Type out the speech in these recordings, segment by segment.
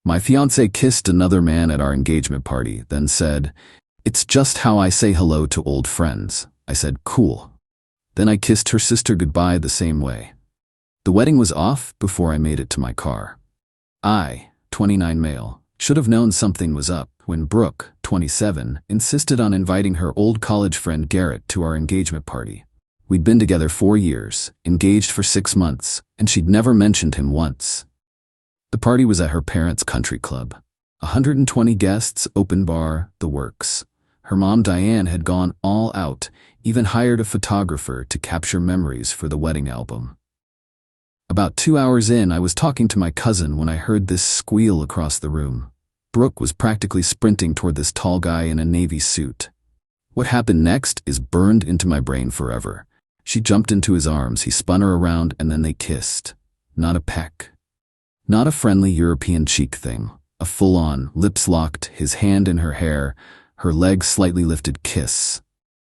My fiancée kissed another man at our engagement party, then said, "It's just how I say hello to old friends." I said, "Cool." Then I kissed her sister goodbye the same way. The wedding was off before I made it to my car. I, 29 male, should have known something was up when Brooke, 27, insisted on inviting her old college friend Garrett to our engagement party. We'd been together 4 years, engaged for 6 months, and she'd never mentioned him once. The party was at her parents' country club. 120 guests, open bar, the works. Her mom Diane had gone all out, even hired a photographer to capture memories for the wedding album. About 2 hours in, I was talking to my cousin when I heard this squeal across the room. Brooke was practically sprinting toward this tall guy in a navy suit. What happened next is burned into my brain forever. She jumped into his arms, he spun her around, and then they kissed. Not a peck. Not a friendly European cheek thing. A full-on, lips locked, his hand in her hair, her legs slightly lifted kiss.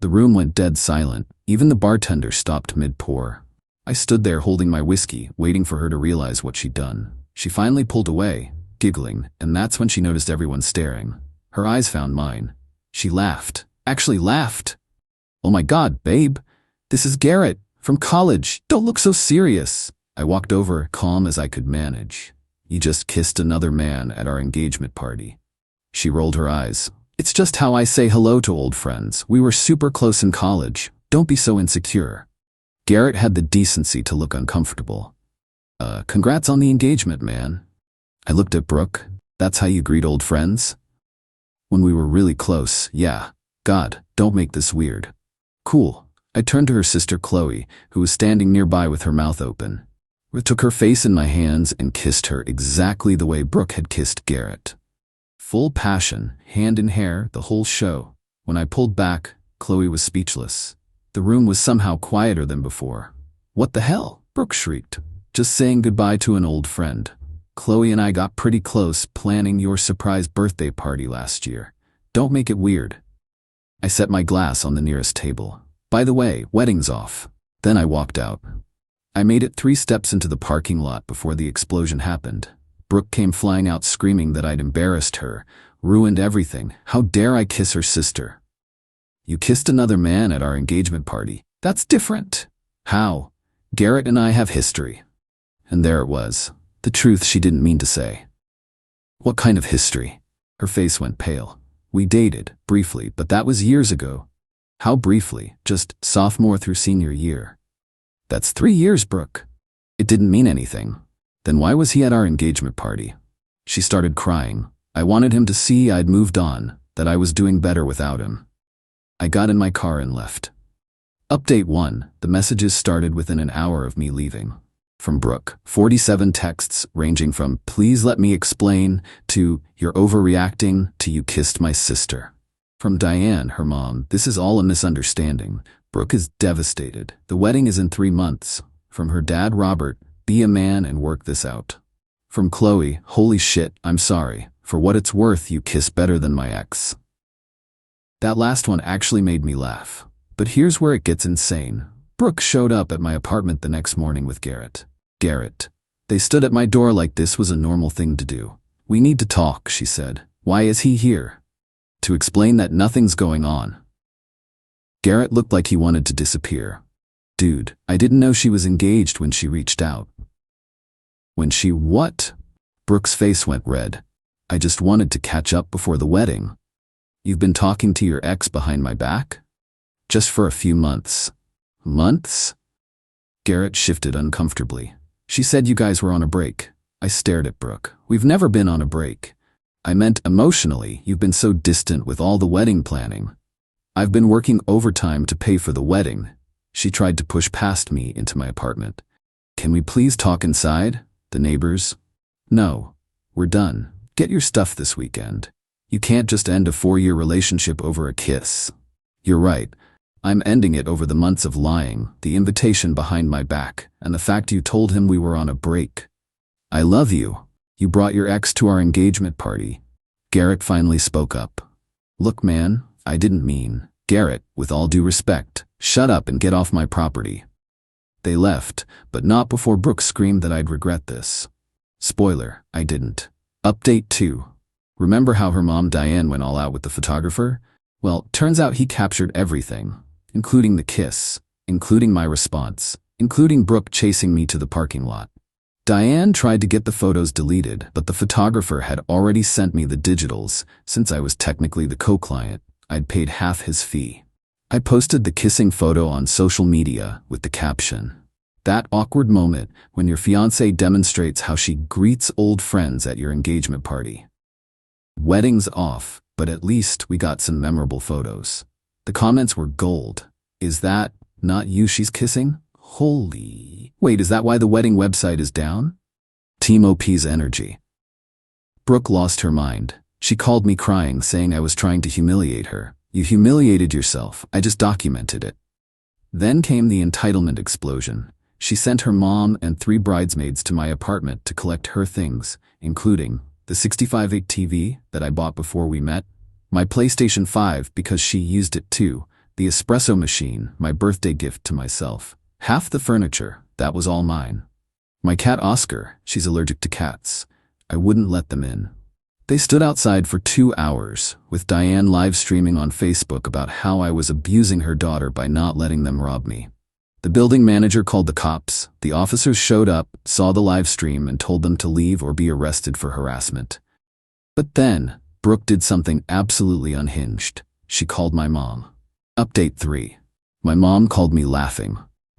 The room went dead silent. Even the bartender stopped mid-pour. I stood there holding my whiskey, waiting for her to realize what she'd done. She finally pulled away, giggling, and that's when she noticed everyone staring. Her eyes found mine. She laughed. Actually laughed. "Oh my God, babe. This is Garrett, from college. Don't look so serious." I walked over, calm as I could manage. "You just kissed another man at our engagement party." She rolled her eyes. "It's just how I say hello to old friends. We were super close in college. Don't be so insecure." Garrett had the decency to look uncomfortable. Congrats on the engagement, man." I looked at Brooke. "That's how you greet old friends?" "When we were really close, yeah. God, don't make this weird." "Cool." I turned to her sister Qley, who was standing nearby with her mouth open. I took her face in my hands and kissed her exactly the way Brooke had kissed Garrett. Full passion, hand in hair, the whole show. When I pulled back, Qley was speechless. The room was somehow quieter than before. "What the hell?" Brooke shrieked. "Just saying goodbye to an old friend. Qley and I got pretty close planning your surprise birthday party last year. Don't make it weird." I set my glass on the nearest table. "By the way, wedding's off." Then I walked out. I made it 3 steps into the parking lot before the explosion happened. Brooke came flying out screaming that I'd embarrassed her, ruined everything. How dare I kiss her sister? "You kissed another man at our engagement party. That's different." "How?" "Garrett and I have history." And there it was. The truth she didn't mean to say. "What kind of history?" Her face went pale. "We dated, briefly, but that was years ago." "How briefly? Just sophomore through senior year." "That's 3 years, Brooke." "It didn't mean anything." "Then why was he at our engagement party?" She started crying. I wanted him to see I'd moved on, that I was doing better without him. I got in my car and left. Update 1. The messages started within an hour of me leaving. From Brooke, 47 texts ranging from "please let me explain" to "you're overreacting" to "you kissed my sister." From Diane, her mom, "this is all a misunderstanding. Brooke is devastated. The wedding is in 3 months." From her dad, Robert, "be a man and work this out." From Qley, "holy shit, I'm sorry. For what it's worth, you kiss better than my ex." That last one actually made me laugh. But here's where it gets insane. Brooke showed up at my apartment the next morning with Garrett. They stood at my door like this was a normal thing to do. "We need to talk," she said. "Why is he here?" "To explain that nothing's going on." Garrett looked like he wanted to disappear. "Dude, I didn't know she was engaged when she reached out." "When she what?" Brooke's face went red. "I just wanted to catch up before the wedding." "You've been talking to your ex behind my back?" "Just for a few months." "Months?" Garrett shifted uncomfortably. "She said you guys were on a break." I stared at Brooke. "We've never been on a break." "I meant emotionally. You've been so distant with all the wedding planning." "I've been working overtime to pay for the wedding." She tried to push past me into my apartment. "Can we please talk inside? The neighbors?" "No. We're done. Get your stuff this weekend. You can't just end a 4-year relationship over a kiss." "You're right. I'm ending it over the months of lying, the invitation behind my back, and the fact you told him we were on a break." "I love you. You brought your ex to our engagement party." Garrett finally spoke up. "Look, man, I didn't mean." "Garrett, with all due respect, shut up and get off my property." They left, but not before Brooke screamed that I'd regret this. Spoiler, I didn't. Update 2. Remember how her mom Diane went all out with the photographer? Well, turns out he captured everything, including the kiss, including my response, including Brooke chasing me to the parking lot. Diane tried to get the photos deleted, but the photographer had already sent me the digitals. Since I was technically the co-client, I'd paid half his fee. I posted the kissing photo on social media with the caption, "That awkward moment when your fiancée demonstrates how she greets old friends at your engagement party." Wedding's off, but at least we got some memorable photos. The comments were gold. "Is that not you she's kissing? Holy... Wait, is that why the wedding website is down?" Team OP's energy. Brooke lost her mind. She called me crying, saying I was trying to humiliate her. "You humiliated yourself. I just documented it." Then came the entitlement explosion. She sent her mom and 3 bridesmaids to my apartment to collect her things, including the 65-inch TV that I bought before we met, my PlayStation 5 because she used it too, the espresso machine, my birthday gift to myself, half the furniture, that was all mine. My cat Oscar, she's allergic to cats. I wouldn't let them in. They stood outside for 2 hours, with Diane live streaming on Facebook about how I was abusing her daughter by not letting them rob me. The building manager called the cops. The officers showed up, saw the live stream, and told them to leave or be arrested for harassment. But then, Brooke did something absolutely unhinged. She called my mom. Update 3. My mom called me laughing.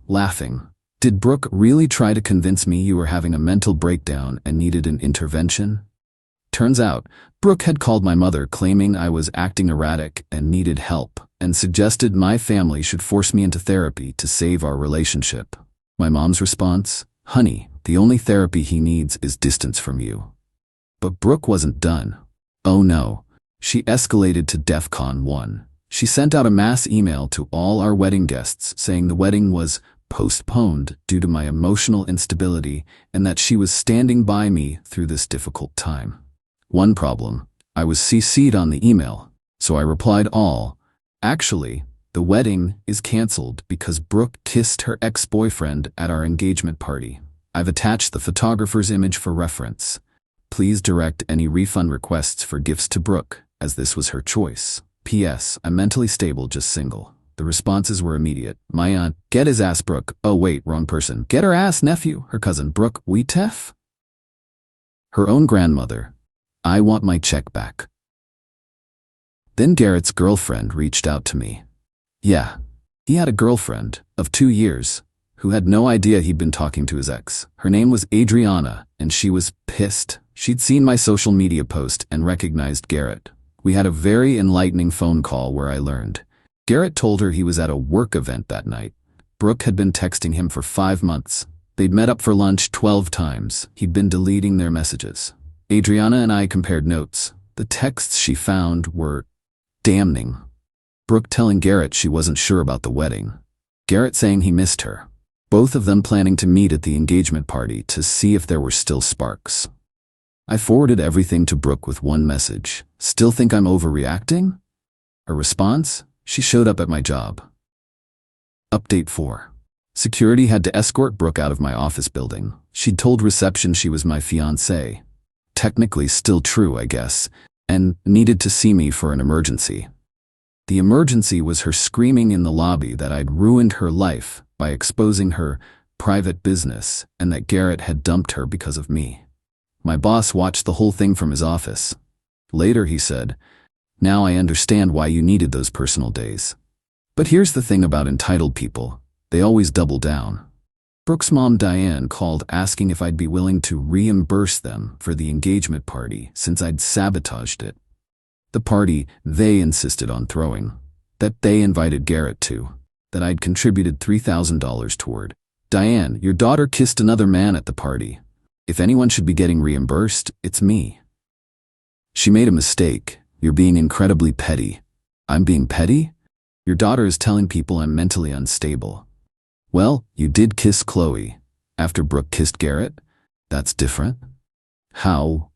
Laughing. "Did Brooke really try to convince me you were having a mental breakdown and needed an intervention?" Turns out, Brooke had called my mother claiming I was acting erratic and needed help, and suggested my family should force me into therapy to save our relationship. My mom's response? "Honey, the only therapy he needs is distance from you." But Brooke wasn't done. Oh no. She escalated to DEFCON 1. She sent out a mass email to all our wedding guests saying the wedding was postponed due to my emotional instability and that she was standing by me through this difficult time. One problem, I was CC'd on the email, so I replied all. Actually, the wedding is canceled because Brooke kissed her ex-boyfriend at our engagement party. I've attached the photographer's image for reference. Please direct any refund requests for gifts to Brooke, as this was her choice. P.S. I'm mentally stable, just single. The responses were immediate. My aunt, "Get his ass, Brooke." Oh wait, wrong person. "Get her ass, nephew." Her cousin, "Brooke, we tef?" Her own grandmother, "I want my check back." Then Garrett's girlfriend reached out to me. Yeah, he had a girlfriend of 2 years who had no idea he'd been talking to his ex. Her name was Adriana, and she was pissed. She'd seen my social media post and recognized Garrett. We had a very enlightening phone call where I learned. Garrett told her he was at a work event that night. Brooke had been texting him for 5 months. They'd met up for lunch 12 times. He'd been deleting their messages. Adriana and I compared notes. The texts she found were damning. Brooke telling Garrett she wasn't sure about the wedding. Garrett saying he missed her. Both of them planning to meet at the engagement party to see if there were still sparks. I forwarded everything to Brooke with one message. "Still think I'm overreacting?" Her response? "She showed up at my job." Update 4. Security had to escort Brooke out of my office building. She'd told reception she was my fiancée. Technically still true, I guess, and needed to see me for an emergency. The emergency was her screaming in the lobby that I'd ruined her life by exposing her private business and that Garrett had dumped her because of me. My boss watched the whole thing from his office. Later he said, "Now I understand why you needed those personal days." But here's the thing about entitled people. They always double down. Brooke's mom Diane called asking if I'd be willing to reimburse them for the engagement party since I'd sabotaged it. The party they insisted on throwing, that they invited Garrett to, that I'd contributed $3,000 toward. "Diane, your daughter kissed another man at the party. If anyone should be getting reimbursed, it's me." She made a mistake. "You're being incredibly petty." "I'm being petty? Your daughter is telling people I'm mentally unstable." "Well, you did kiss Qley after Brooke kissed Garrett. That's different." "How?"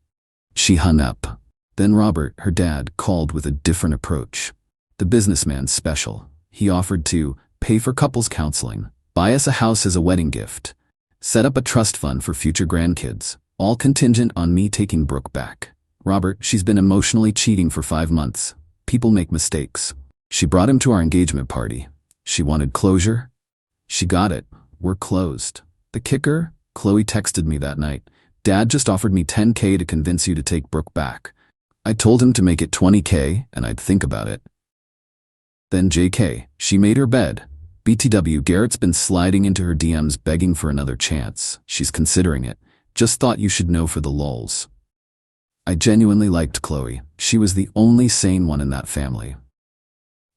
She hung up. Then Robert, her dad, called with a different approach. The businessman's special. He offered to pay for couples counseling, buy us a house as a wedding gift, set up a trust fund for future grandkids, All contingent on me taking Brooke back. Robert, she's been emotionally cheating for 5 months. People make mistakes. She brought him to our engagement party. She wanted closure. She got it. We're closed. The kicker? Qley texted me that night. Dad just offered me $10K to convince you to take Brooke back. I told him to make it $20K and I'd think about it. Then JK, she made her bed. BTW, Garrett's been sliding into her DMs begging for another chance. She's considering it. Just thought you should know for the lulz. I genuinely liked Qley. She was the only sane one in that family.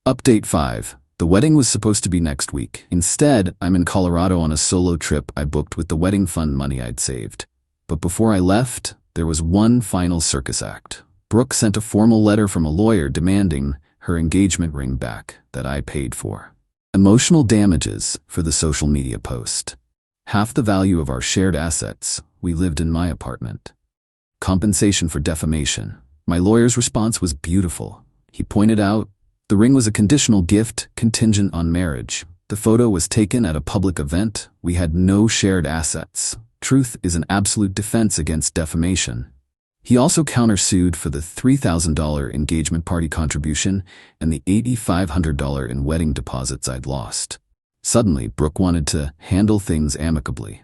Update 5. The wedding was supposed to be next week. Instead, I'm in Colorado on a solo trip I booked with the wedding fund money I'd saved. But before I left, there was one final circus act. Brooke sent a formal letter from a lawyer demanding her engagement ring back that I paid for. Emotional damages for the social media post. Half the value of our shared assets. We lived in my apartment. Compensation for defamation. My lawyer's response was beautiful. He pointed out, the ring was a conditional gift contingent on marriage. The photo was taken at a public event. We had no shared assets. Truth is an absolute defense against defamation. He also countersued for the $3,000 engagement party contribution and the $8,500 in wedding deposits I'd lost. Suddenly, Brooke wanted to handle things amicably.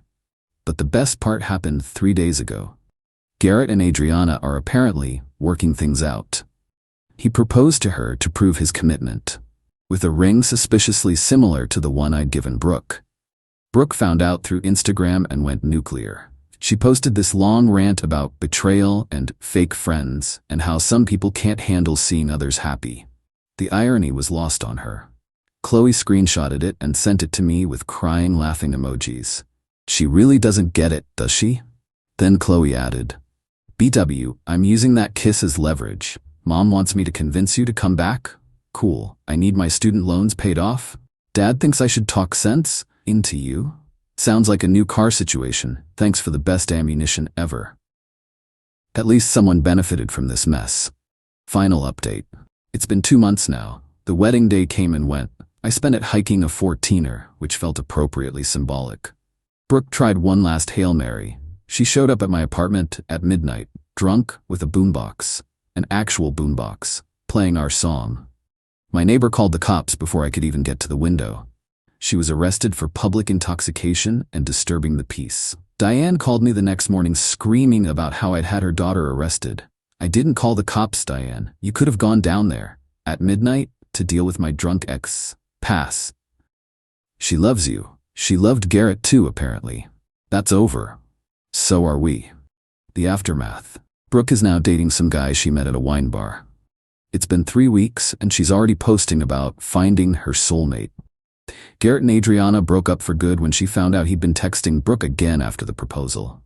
But the best part happened 3 days ago. Garrett and Adriana are apparently working things out. He proposed to her to prove his commitment, with a ring suspiciously similar to the one I'd given Brooke. Brooke found out through Instagram and went nuclear. She posted this long rant about betrayal and fake friends and how some people can't handle seeing others happy. The irony was lost on her. Qley screenshotted it and sent it to me with crying, laughing emojis. She really doesn't get it, does she? Then Qley added, BW, I'm using that kiss as leverage. Mom wants me to convince you to come back? Cool. I need my student loans paid off? Dad thinks I should talk sense into you? Sounds like a new car situation. Thanks for the best ammunition ever. At least someone benefited from this mess. Final update. It's been 2 months now. The wedding day came and went. I spent it hiking a 14er, which felt appropriately symbolic. Brooke tried one last Hail Mary. She showed up at my apartment at midnight, drunk, with a boombox. An actual boombox, playing our song. My neighbor called the cops before I could even get to the window. She was arrested for public intoxication and disturbing the peace. Diane called me the next morning screaming about how I'd had her daughter arrested. I didn't call the cops, Diane. You could have gone down there, at midnight, to deal with my drunk ex. Pass. She loves you. She loved Garrett too, apparently. That's over. So are we. The aftermath. Brooke is now dating some guy she met at a wine bar. It's been 3 weeks and she's already posting about finding her soulmate. Garrett and Adriana broke up for good when she found out he'd been texting Brooke again after the proposal.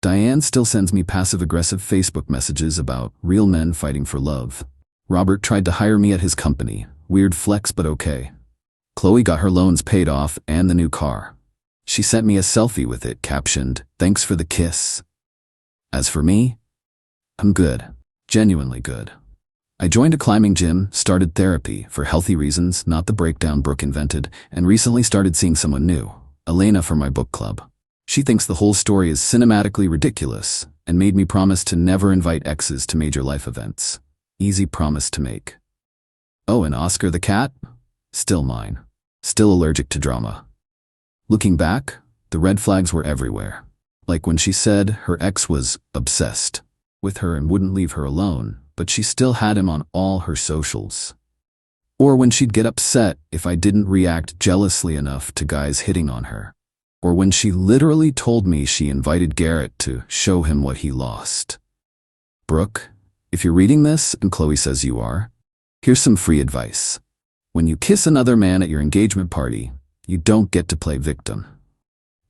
Diane still sends me passive-aggressive Facebook messages about real men fighting for love. Robert tried to hire me at his company. Weird flex, but okay. Qley got her loans paid off and the new car. She sent me a selfie with it captioned, "Thanks for the kiss." As for me, I'm good. Genuinely good. I joined a climbing gym, started therapy for healthy reasons, not the breakdown Brooke invented, and recently started seeing someone new, Elena from my book club. She thinks the whole story is cinematically ridiculous and made me promise to never invite exes to major life events. Easy promise to make. Oh, and Oscar the cat? Still mine. Still allergic to drama. Looking back, the red flags were everywhere. Like when she said her ex was obsessed with her and wouldn't leave her alone, but she still had him on all her socials. Or when she'd get upset if I didn't react jealously enough to guys hitting on her. Or when she literally told me she invited Garrett to show him what he lost. Brooke, if you're reading this, and Qley says you are, here's some free advice. When you kiss another man at your engagement party, you don't get to play victim.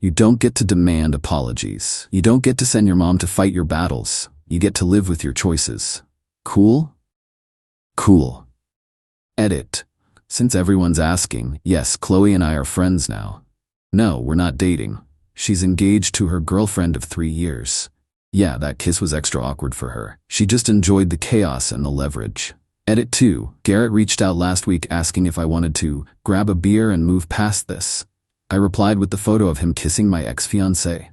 You don't get to demand apologies. You don't get to send your mom to fight your battles. You get to live with your choices. Cool? Cool. Edit. Since everyone's asking, yes, Qley and I are friends now. No, we're not dating. She's engaged to her girlfriend of 3 years. Yeah, that kiss was extra awkward for her. She just enjoyed the chaos and the leverage. Edit 2. Garrett reached out last week asking if I wanted to grab a beer and move past this. I replied with the photo of him kissing my ex-fiancée.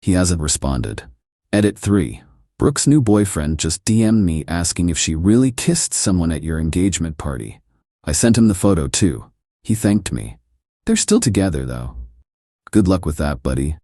He hasn't responded. Edit 3. Brooke's new boyfriend just DM'd me asking if she really kissed someone at your engagement party. I sent him the photo too. He thanked me. They're still together though. Good luck with that, buddy.